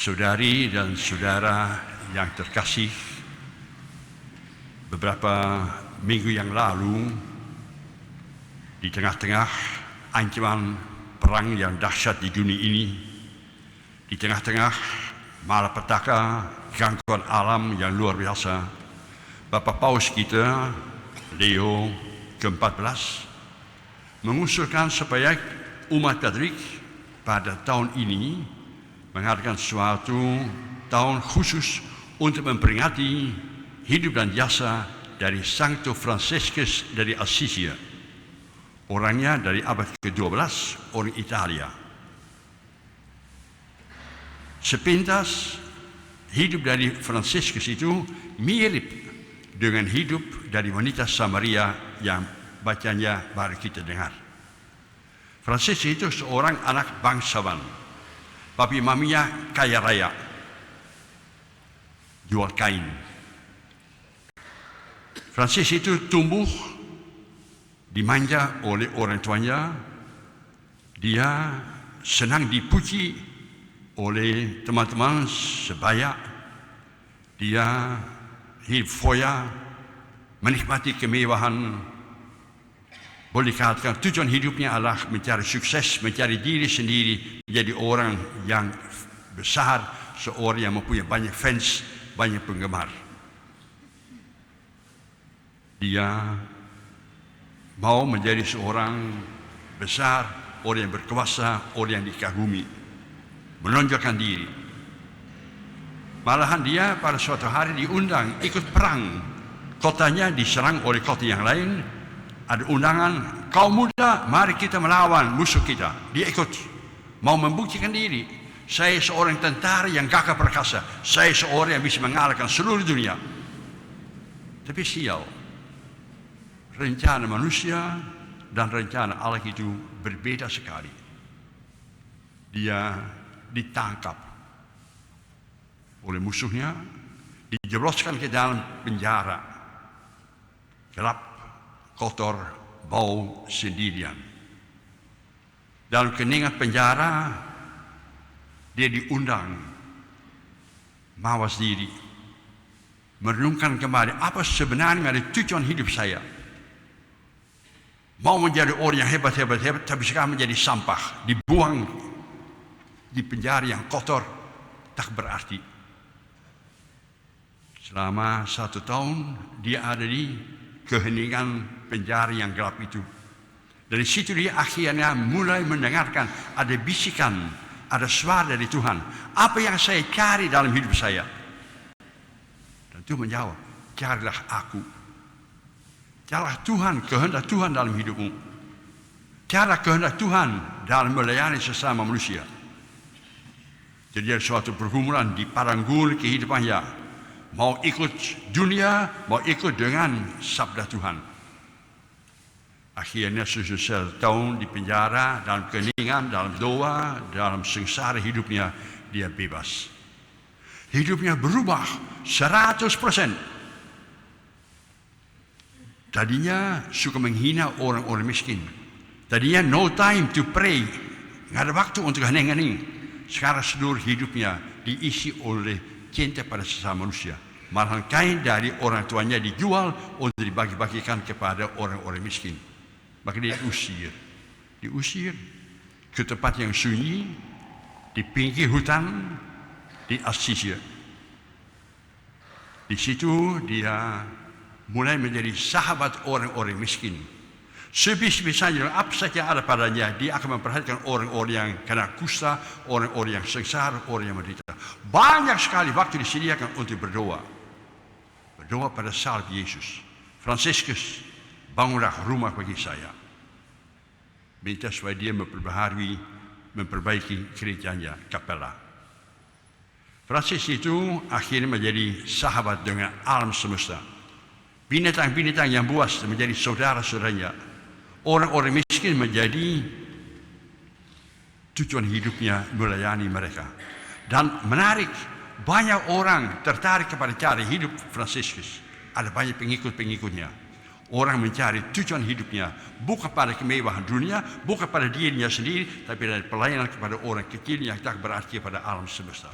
Saudari dan saudara yang terkasih, beberapa minggu yang lalu, di tengah-tengah ancaman perang yang dahsyat di dunia ini, di tengah-tengah malapetaka gangguan alam yang luar biasa, Bapak Paus kita, Leo ke-14, mengusulkan supaya umat Katolik pada tahun ini mengadakan suatu tahun khusus untuk memperingati hidup dan jasa dari Santo Fransiskus dari Assisi. Orangnya dari abad ke-12, orang Italia. Sepintas hidup dari Fransiskus itu mirip dengan hidup dari wanita Samaria yang bacanya baru kita dengar. Fransiskus itu seorang anak bangsawan, tapi maminya kaya raya, jual kain. Fransiskus itu tumbuh dimanja oleh orang tuanya. Dia senang dipuji oleh teman-teman sebaya. Dia hidup foya, menikmati kemewahan. Boleh katakan tujuan hidupnya adalah mencari sukses, mencari diri sendiri, menjadi orang yang besar, seorang yang mempunyai banyak fans, banyak penggemar. Dia mau menjadi seorang besar, orang yang berkuasa, orang yang dikagumi, menonjolkan diri. Malahan dia pada suatu hari diundang ikut perang. Kotanya diserang oleh kota yang lain. Ada undangan, kaum muda, mari kita melawan musuh kita. Dia ikut, mau membuktikan diri. Saya seorang tentara yang gagah perkasa. Saya seorang yang bisa mengalahkan seluruh dunia. Tapi sial, rencana manusia dan rencana Allah itu berbeda sekali. Dia ditangkap oleh musuhnya, dijebloskan ke dalam penjara, gelap, kotor, bau, sendirian. Dalam keningan penjara, dia diundang mawas diri, merenungkan kembali apa sebenarnya ada tujuan hidup saya. Mau menjadi orang yang hebat, tapi sekarang menjadi sampah, dibuang di penjara yang kotor, tak berarti. Selama 1 tahun dia ada di keheningan penjara yang gelap itu. Dari situ dia akhirnya mulai mendengarkan ada bisikan, ada suara dari Tuhan. Apa yang saya cari dalam hidup saya? Dan Tuhan menjawab, carilah aku. Carilah Tuhan, kehendak Tuhan dalam hidupmu. Carilah kehendak Tuhan dalam melayani sesama manusia. Jadi ada suatu pergumulan di padang gurun kehidupannya. Mau ikut dunia, mau ikut dengan sabda Tuhan. Akhirnya sesudah 1 tahun di penjara, dalam keningan, dalam doa, dalam sengsara hidupnya, dia bebas. Hidupnya berubah 100%. Tadinya suka menghina orang-orang miskin. Tadinya no time to pray, nggak ada waktu untuk hening-hening. Sekarang seluruh hidupnya diisi oleh cinta pada sesama manusia. Malahan kain dari orang tuanya dijual untuk dibagi-bagikan kepada orang-orang miskin. Maka dia diusir ke tempat yang sunyi, di pinggir hutan, di Assisi. Di situ dia mulai menjadi sahabat orang-orang miskin. Sebisa-bisanya apa saja yang ada padanya, dia akan memperhatikan orang-orang yang kena kusta, orang-orang yang sengsara, orang yang menderita. Banyak sekali waktu disediakan untuk berdoa. Berdoa pada salib Yesus. Fransiskus, bangunlah rumah bagi saya. Minta supaya dia memperbaiki gerejanya, kapela. Fransiskus itu akhirnya menjadi sahabat dengan alam semesta. Binatang-binatang yang buas menjadi saudara-saudaranya. Orang-orang miskin menjadi tujuan hidupnya melayani mereka. Dan menarik, banyak orang tertarik kepada cara hidup Fransiskus. Ada banyak pengikut-pengikutnya. Orang mencari tujuan hidupnya bukan pada kemewahan dunia, bukan pada dirinya sendiri, tapi dari pelayanan kepada orang kecil yang tak berarti pada alam semesta.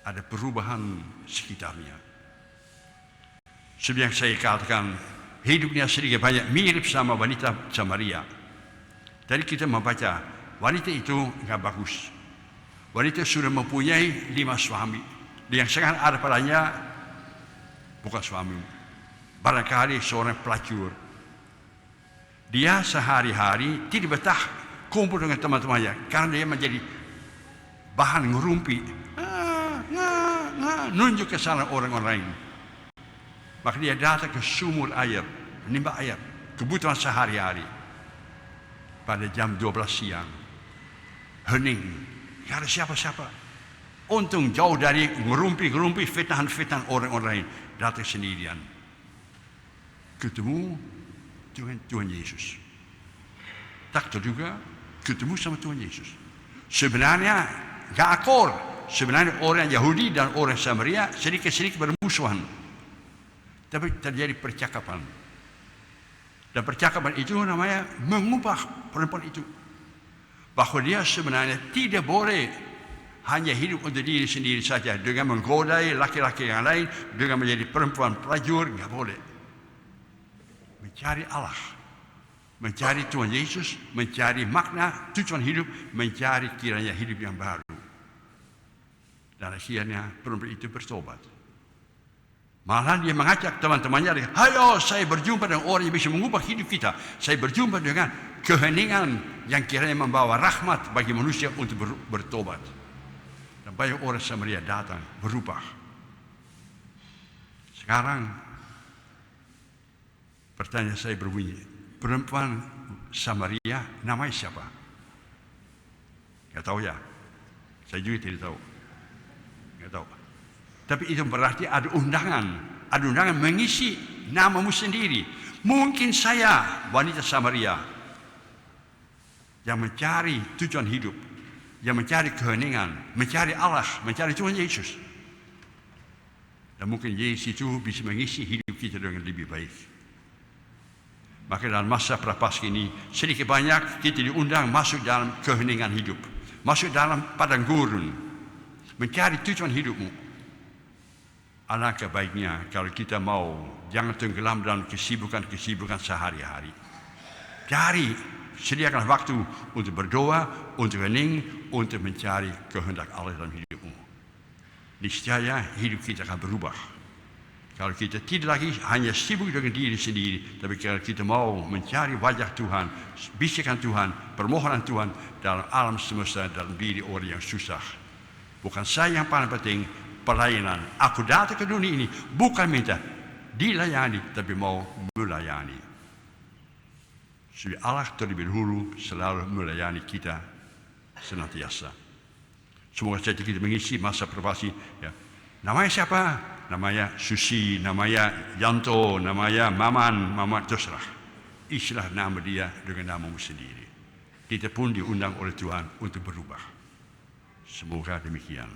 ada perubahan sekitarnya. Seperti yang saya katakan, hidupnya sedikit banyak mirip sama wanita Samaria. Tadi kita membaca, wanita itu enggak bagus. Wanita sudah mempunyai 5 suami. Yang sekarang ada padanya bukan suami. Barangkali seorang pelacur. Dia sehari-hari tidak betah kumpul dengan teman-temannya karena dia menjadi bahan ngerumpi. Nunjuk ke sana orang-orang lain. Maka dia datang ke sumur air, menimba air, kebutuhan sehari-hari. Pada jam 12 siang, hening, tidak ada siapa-siapa. Untung jauh dari ngerumpi-ngerumpi fitnah-fitnah orang-orang lain, datang sendirian. Ketemu dengan Tuhan Yesus. Tak terduga, ketemu sama Tuhan Yesus. Sebenarnya gak akur. Sebenarnya orang Yahudi dan orang Samaria sedikit-sedikit bermusuhan. Tapi terjadi percakapan. Dan percakapan itu namanya mengubah perempuan itu. Bahwa dia sebenarnya tidak boleh hanya hidup untuk diri sendiri saja. Dengan menggodai laki-laki yang lain. Dengan menjadi perempuan pelacur. Tidak boleh. Mencari Allah. Mencari Tuhan Yesus. Mencari makna tujuan hidup. Mencari kiranya hidup yang baru. Dan akhirnya perempuan itu bertobat. Malah dia mengajak teman-temannya, "Hayo, saya berjumpa dengan orang yang bisa mengubah hidup kita. Saya berjumpa dengan keheningan yang kiranya membawa rahmat bagi manusia untuk bertobat." Dan banyak orang Samaria datang berubah. Sekarang pertanyaan saya berbunyi, perempuan Samaria namanya siapa? Tidak tahu ya. Saya juga tidak tahu. Tidak tahu. Tapi itu berarti ada undangan mengisi namamu sendiri. Mungkin saya wanita Samaria yang mencari tujuan hidup, yang mencari keheningan, mencari Allah, mencari Tuhan Yesus. Dan mungkin Yesus itu bisa mengisi hidup kita dengan lebih baik. Maka dalam masa prapaskah ini sedikit banyak kita diundang masuk dalam keheningan hidup, masuk dalam padang gurun, mencari tujuan hidupmu. Alangkah baiknya kalau kita mau jangan tenggelam dalam kesibukan sehari-hari. Sediakan waktu untuk berdoa, untuk hening, untuk mencari kehendak Allah dalam hidupmu. Niscaya hidup kita akan berubah. Kalau kita tidak lagi hanya sibuk dengan diri sendiri, tapi kalau kita mau mencari wajah Tuhan, bisikan Tuhan, permohonan Tuhan dalam alam semesta, dalam diri orang yang susah. Bukan saya yang paling penting, pelayanan. Aku datang ke dunia ini bukan minta dilayani, tapi mau melayani. Supaya Allah terlebih dahulu selalu melayani kita senantiasa. Semoga saja kita mengisi masa probasi. Ya. Namanya siapa? Namanya Susi, namanya Yanto, namanya Maman, terserah. Isilah nama dia dengan namamu sendiri. Kita pun diundang oleh Tuhan untuk berubah. Semoga demikian.